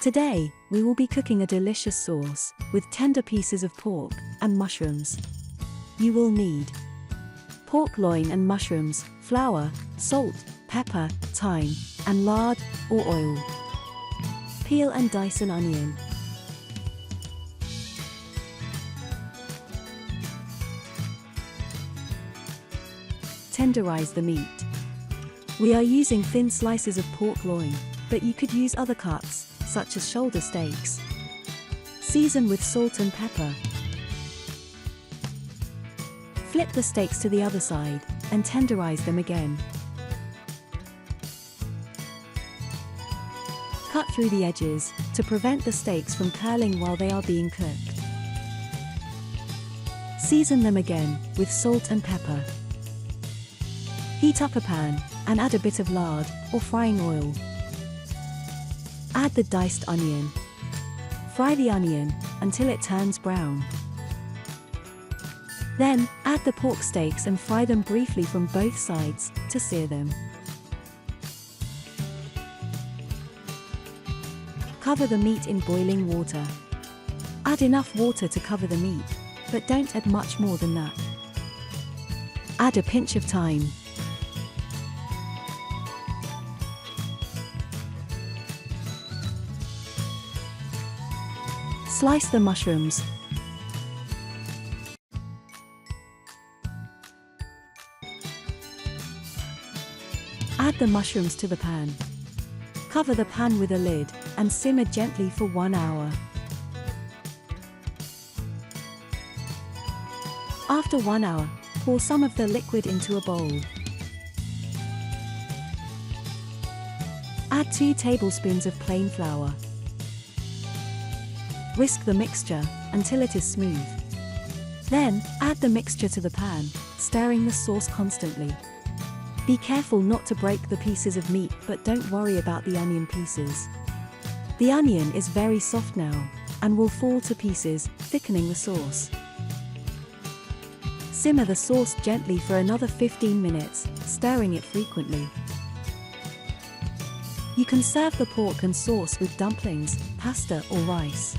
Today, we will be cooking a delicious sauce with tender pieces of pork and mushrooms. You will need pork loin and mushrooms, flour, salt, pepper, thyme, and lard or oil. Peel and dice an onion. Tenderize the meat. We are using thin slices of pork loin, but you could use other cuts, such as shoulder steaks. Season with salt and pepper. Flip the steaks to the other side, and tenderize them again. Cut through the edges, to prevent the steaks from curling while they are being cooked. Season them again, with salt and pepper. Heat up a pan, and add a bit of lard, or frying oil. Add the diced onion. Fry the onion, until it turns brown. Then, add the pork steaks and fry them briefly from both sides, to sear them. Cover the meat in boiling water. Add enough water to cover the meat, but don't add much more than that. Add a pinch of thyme. Slice the mushrooms. Add the mushrooms to the pan. Cover the pan with a lid, and simmer gently for 1 hour. After 1 hour, pour some of the liquid into a bowl. Add 2 tablespoons of plain flour. Whisk the mixture until it is smooth. Then, add the mixture to the pan, stirring the sauce constantly. Be careful not to break the pieces of meat, but don't worry about the onion pieces. The onion is very soft now, and will fall to pieces, thickening the sauce. Simmer the sauce gently for another 15 minutes, stirring it frequently. You can serve the pork and sauce with dumplings, pasta or rice.